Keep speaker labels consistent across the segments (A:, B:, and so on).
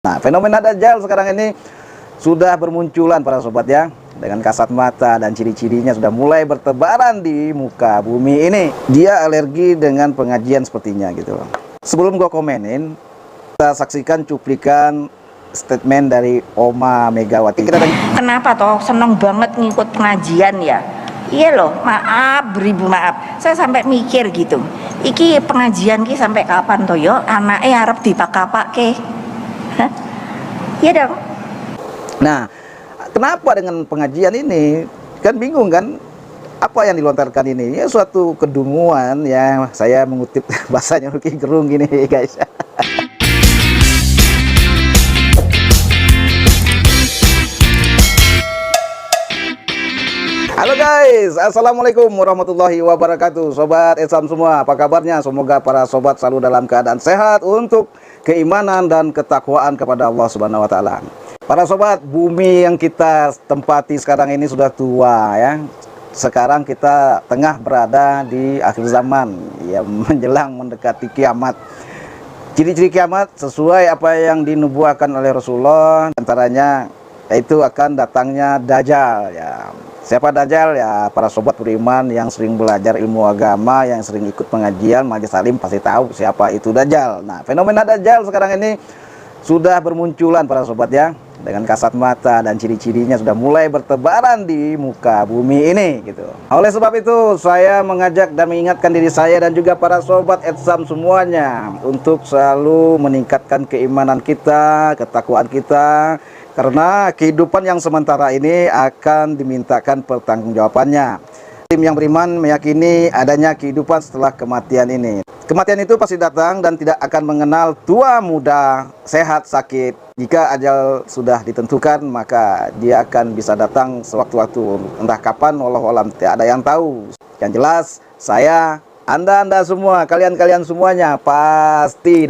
A: Nah, fenomena Dajjal sekarang ini sudah bermunculan para sobat ya. Dengan kasat mata dan ciri-cirinya sudah mulai bertebaran di muka bumi ini. Dia alergi dengan pengajian sepertinya gitu loh. Sebelum gua komenin, kita saksikan cuplikan statement dari Oma Megawati.
B: Kenapa toh seneng banget ngikut pengajian ya? Iya loh, maaf, beribu maaf. Saya sampai mikir gitu. Iki pengajian ki sampai kapan toh yo? Anaknya harap dipakai-pakai. Iya dong.
A: Nah, kenapa dengan pengajian ini? Kan bingung kan? Apa yang dilontarkan ini? Ya suatu kedunguan ya. Saya mengutip bahasanya Roky Gerung gini guys. Halo guys, assalamualaikum warahmatullahi wabarakatuh. Sobat Islam semua, apa kabarnya? Semoga para sobat selalu dalam keadaan sehat untuk keimanan dan ketakwaan kepada Allah Subhanahu wa Ta'ala. Para sobat, bumi yang kita tempati sekarang ini sudah tua ya. Sekarang kita tengah berada di akhir zaman ya, menjelang mendekati kiamat. Ciri-ciri kiamat sesuai apa yang dinubuahkan oleh Rasulullah, antaranya yaitu akan datangnya Dajjal ya. Siapa Dajjal ya? Para sobat beriman yang sering belajar ilmu agama, yang sering ikut pengajian majelis taklim pasti tahu siapa itu Dajjal. Nah, fenomena Dajjal sekarang ini sudah bermunculan para sobat ya. Dengan kasat mata dan ciri-cirinya sudah mulai bertebaran di muka bumi ini gitu. Oleh sebab itu saya mengajak dan mengingatkan diri saya dan juga para sobat Islam semuanya untuk selalu meningkatkan keimanan kita, ketakwaan kita. Karena kehidupan yang sementara ini akan dimintakan pertanggungjawabannya. Tim yang beriman meyakini adanya kehidupan setelah kematian ini. Kematian itu pasti datang dan tidak akan mengenal tua, muda, sehat, sakit. Jika ajal sudah ditentukan, maka dia akan bisa datang sewaktu-waktu. Entah kapan, wallahu alam, tidak ada yang tahu. Yang jelas, saya, Anda semua, kalian semuanya pasti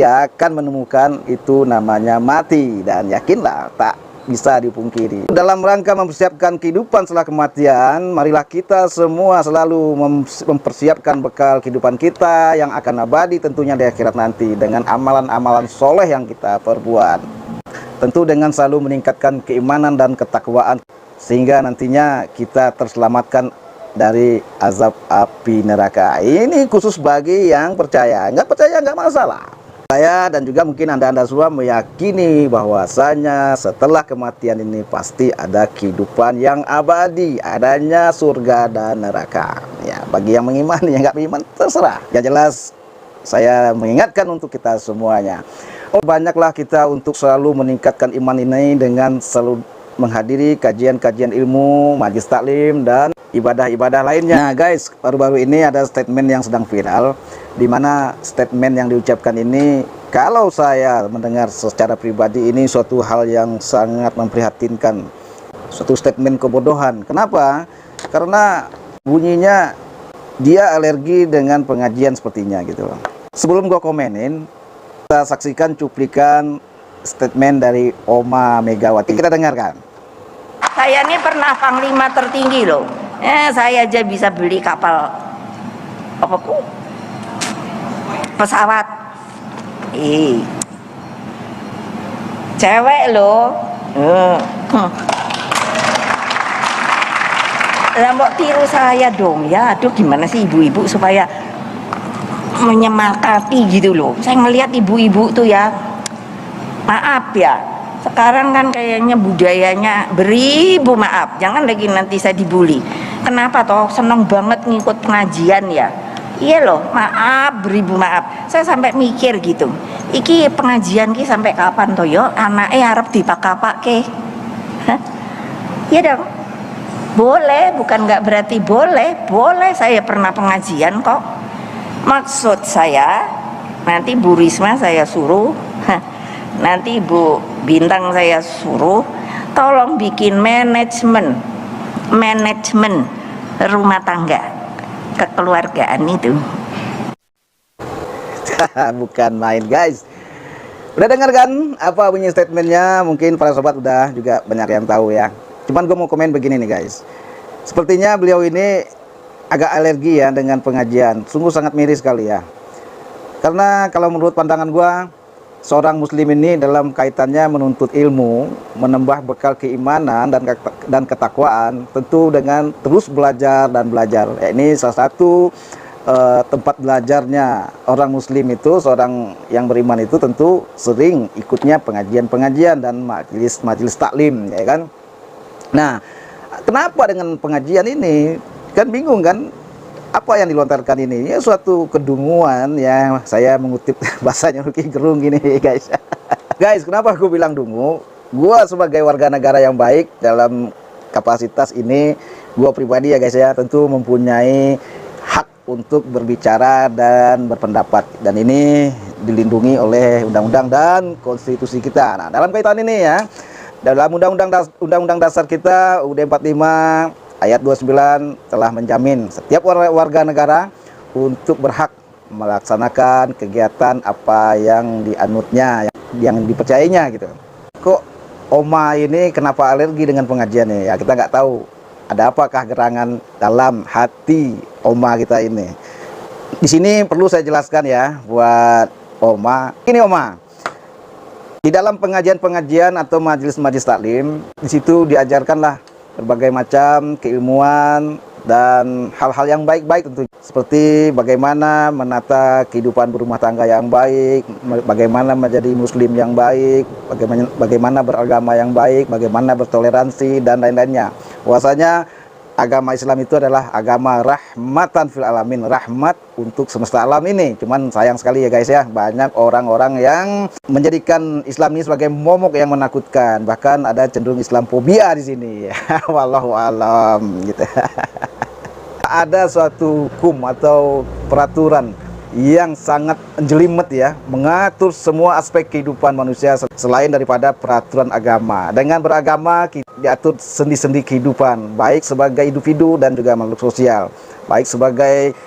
A: akan menemukan itu namanya mati. Dan yakinlah, tak bisa dipungkiri. Dalam rangka mempersiapkan kehidupan setelah kematian, marilah kita semua selalu mempersiapkan bekal kehidupan kita yang akan abadi tentunya di akhirat nanti dengan amalan-amalan soleh yang kita perbuat. Tentu dengan selalu meningkatkan keimanan dan ketakwaan sehingga nantinya kita terselamatkan dari azab api neraka. Ini khusus bagi yang percaya. Nggak percaya nggak masalah. Saya dan juga mungkin anda semua meyakini bahwasanya setelah kematian ini pasti ada kehidupan yang abadi, adanya surga dan neraka. Ya, bagi yang mengimani, yang nggak beriman terserah. Yang jelas saya mengingatkan untuk kita semuanya. Banyaklah kita untuk selalu meningkatkan iman ini dengan selalu menghadiri kajian-kajian ilmu, majelis taklim dan ibadah-ibadah lainnya. Nah guys, baru-baru ini ada statement yang sedang viral, di mana statement yang diucapkan ini, kalau saya mendengar secara pribadi ini suatu hal yang sangat memprihatinkan, suatu statement kebodohan. Kenapa? Karena bunyinya dia alergi dengan pengajian sepertinya gitu loh. Sebelum gua komenin, kita saksikan cuplikan statement dari Oma Megawati. Kita dengarkan.
B: Saya ini pernah panglima tertinggi loh. Saya aja bisa beli kapal pesawat. Cewek loh. Lah mbok tiru saya dong ya. Aduh gimana sih ibu-ibu supaya menyemangati gitu loh. Saya melihat ibu-ibu tuh ya, maaf ya, sekarang kan kayaknya budayanya beribu maaf. Jangan lagi nanti saya dibully. Kenapa toh seneng banget ngikut pengajian ya? Iya loh, maaf, beribu maaf. Saya sampai mikir gitu. Iki pengajian ki sampai kapan toh yo? Anaknya harap dipakai-pakai. Iya dong. Boleh, bukan nggak berarti boleh. Boleh, saya pernah pengajian kok. Maksud saya, nanti Bu Risma saya suruh, nanti Bu Bintang saya suruh, tolong bikin manajemen rumah tangga kekeluargaan itu.
A: Bukan main guys. Udah dengar kan apa bunyi statementnya? Mungkin para sobat udah juga banyak yang tahu ya. Cuman gue mau komen begini nih guys. Sepertinya beliau ini agak alergi ya dengan pengajian. Sungguh sangat miris sekali ya. Karena kalau menurut pandangan gue, seorang muslim ini dalam kaitannya menuntut ilmu, menambah bekal keimanan dan ketakwaan, tentu dengan terus belajar dan belajar. Ya, ini salah satu tempat belajarnya orang muslim itu, seorang yang beriman itu tentu sering ikutnya pengajian-pengajian dan majelis taklim, ya kan. Nah, kenapa dengan pengajian ini? Kan bingung kan? Apa yang dilontarkan ini? Ya suatu kedunguan ya, saya mengutip bahasanya Roky Gerung gini guys. Guys, kenapa aku bilang dungu? Gua sebagai warga negara yang baik dalam kapasitas ini, gua pribadi ya guys ya, tentu mempunyai hak untuk berbicara dan berpendapat, dan ini dilindungi oleh undang-undang dan konstitusi kita. Nah, dalam kaitan ini ya, dalam undang-undang dasar kita UUD 45 ayat 29 telah menjamin setiap warga negara untuk berhak melaksanakan kegiatan apa yang dianutnya, yang dipercayainya gitu. Kok Oma ini kenapa alergi dengan pengajian ini? Ya kita nggak tahu. Ada apakah gerangan dalam hati Oma kita ini? Di sini perlu saya jelaskan ya buat Oma. Ini Oma. Di dalam pengajian-pengajian atau majelis-majelis taklim, di situ diajarkanlah berbagai macam keilmuan dan hal-hal yang baik-baik tentu, seperti bagaimana menata kehidupan berumah tangga yang baik, bagaimana menjadi muslim yang baik, bagaimana beragama yang baik, bagaimana bertoleransi dan lain-lainnya. Bahwasanya agama Islam itu adalah agama rahmatan fil alamin, rahmat untuk semesta alam ini. Cuman sayang sekali ya guys ya, banyak orang-orang yang menjadikan Islam ini sebagai momok yang menakutkan. Bahkan ada cenderung Islamophobia di sini. Wallahu alam gitu. Ada suatu hukum atau peraturan yang sangat jelimet ya, mengatur semua aspek kehidupan manusia selain daripada peraturan agama. Dengan beragama diatur sendi-sendi kehidupan, baik sebagai individu dan juga makhluk sosial, baik sebagai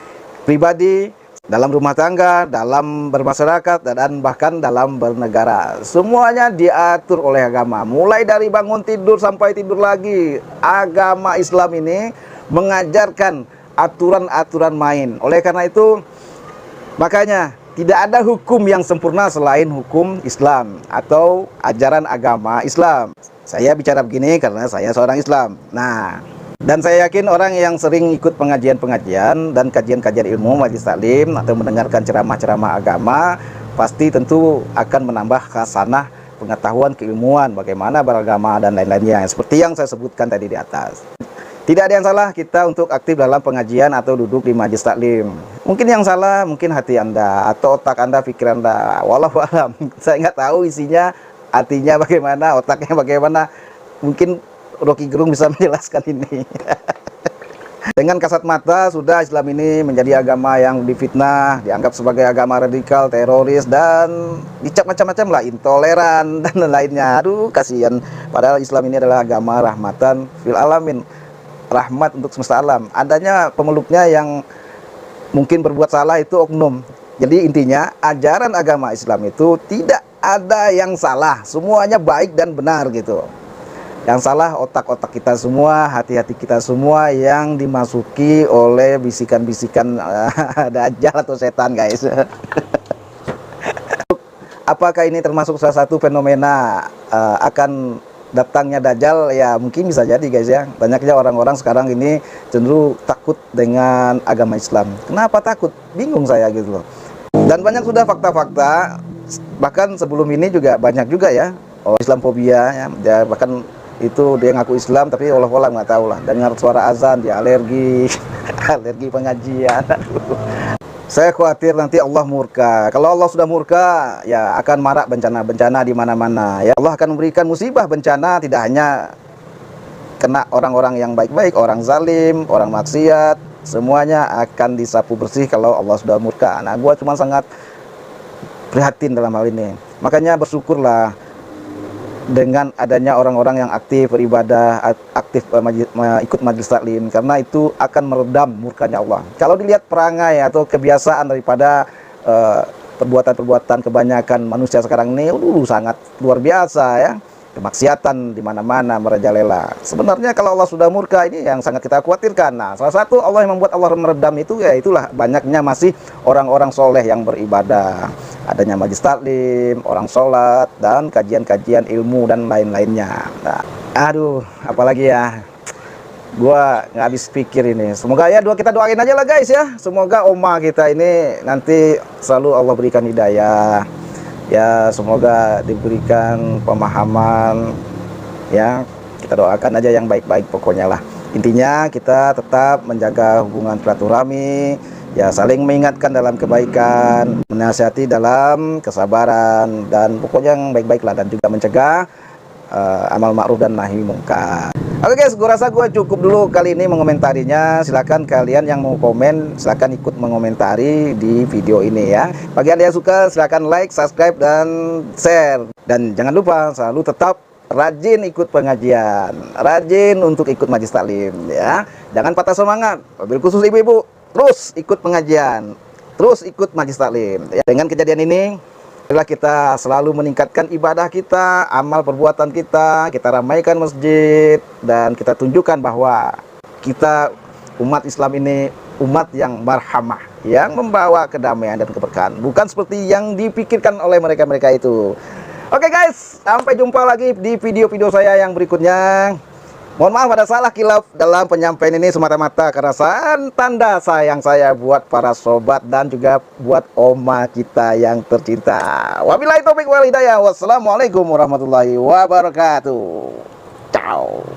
A: pribadi, dalam rumah tangga, dalam bermasyarakat, dan bahkan dalam bernegara. Semuanya diatur oleh agama, mulai dari bangun tidur sampai tidur lagi. Agama Islam ini mengajarkan aturan-aturan main. Oleh karena itu, makanya tidak ada hukum yang sempurna selain hukum Islam atau ajaran agama Islam. Saya bicara begini karena saya seorang Islam. Nah, dan saya yakin orang yang sering ikut pengajian-pengajian dan kajian-kajian ilmu majelis taklim atau mendengarkan ceramah-ceramah agama, pasti tentu akan menambah khasanah pengetahuan keilmuan bagaimana beragama dan lain-lainnya, seperti yang saya sebutkan tadi di atas. Tidak ada yang salah kita untuk aktif dalam pengajian atau duduk di majelis taklim. Mungkin yang salah, mungkin hati Anda atau otak Anda, pikir Anda. Wallahu alam. Saya nggak tahu isinya, artinya bagaimana, otaknya bagaimana. Mungkin Roky Gerung bisa menjelaskan ini. Dengan kasat mata sudah Islam ini menjadi agama yang difitnah, dianggap sebagai agama radikal, teroris, dan dicap macam-macam lah, intoleran dan lainnya. Aduh, kasihan. Padahal Islam ini adalah agama rahmatan fil alamin, rahmat untuk semesta alam. Adanya pemeluknya yang mungkin berbuat salah itu oknum. Jadi intinya ajaran agama Islam itu tidak ada yang salah, semuanya baik dan benar gitu. Yang salah otak-otak kita semua, hati-hati kita semua yang dimasuki oleh bisikan-bisikan dajjal atau setan guys. Apakah ini termasuk salah satu fenomena akan datangnya Dajjal? Ya mungkin bisa jadi guys ya. Banyaknya orang-orang sekarang ini cenderung takut dengan agama Islam. Kenapa takut? Bingung saya gitu loh. Dan banyak sudah fakta-fakta, bahkan sebelum ini juga banyak juga ya Islamophobia ya, bahkan itu dia ngaku Islam tapi olah-olah nggak tahu lah, dengar suara azan dia alergi. Alergi pengajian. Saya khawatir nanti Allah murka. Kalau Allah sudah murka, ya akan marak bencana-bencana di mana-mana. Ya Allah akan memberikan musibah bencana tidak hanya kena orang-orang yang baik-baik, orang zalim, orang maksiat, semuanya akan disapu bersih kalau Allah sudah murka. Nah, gua cuma sangat prihatin dalam hal ini. Makanya bersyukurlah dengan adanya orang-orang yang aktif beribadah, aktif ikut majelis taklim, karena itu akan meredam murkanya Allah. Kalau dilihat perangai atau kebiasaan daripada perbuatan-perbuatan kebanyakan manusia sekarang ini, sangat luar biasa ya. Kemaksiatan di mana-mana merajalela. Sebenarnya kalau Allah sudah murka, ini yang sangat kita khawatirkan. Nah, salah satu Allah yang membuat Allah meredam itu ya itulah banyaknya masih orang-orang soleh yang beribadah. adanya majlis taklim, orang sholat, dan kajian-kajian ilmu dan lain-lainnya. Nah, aduh, apalagi ya, gua nggak habis pikir ini. Semoga ya kita doain aja lah guys ya. Semoga oma kita ini nanti selalu Allah berikan hidayah. Ya, semoga diberikan pemahaman. Ya, kita doakan aja yang baik-baik pokoknya lah. Intinya kita tetap menjaga hubungan silaturahmi, ya saling mengingatkan dalam kebaikan, menasihati dalam kesabaran, dan pokoknya yang baik-baik lah, dan juga mencegah amal ma'ruf dan nahi mungkar. Oke guys, gue rasa gue cukup dulu kali ini mengomentarinya. Silakan kalian yang mau komen, silakan ikut mengomentari di video ini ya. Bagi anda yang suka, silakan like, subscribe, dan share. Dan jangan lupa selalu tetap rajin ikut pengajian, rajin untuk ikut majlis taklim ya. Jangan patah semangat, wabil khusus ibu-ibu, terus ikut pengajian, terus ikut majlis taklim ya. Dengan kejadian ini, marilah kita selalu meningkatkan ibadah kita, amal perbuatan kita ramaikan masjid, dan kita tunjukkan bahwa kita umat Islam ini umat yang marhamah, yang membawa kedamaian dan keberkahan, bukan seperti yang dipikirkan oleh mereka-mereka itu. Oke guys, sampai jumpa lagi di video-video saya yang berikutnya. Mohon maaf ada salah kilaf dalam penyampaian ini, semata-mata karena tanda sayang saya buat para sobat dan juga buat oma kita yang tercinta. Wabillahi taufiq wal hidayah. Wassalamualaikum warahmatullahi wabarakatuh. Ciao.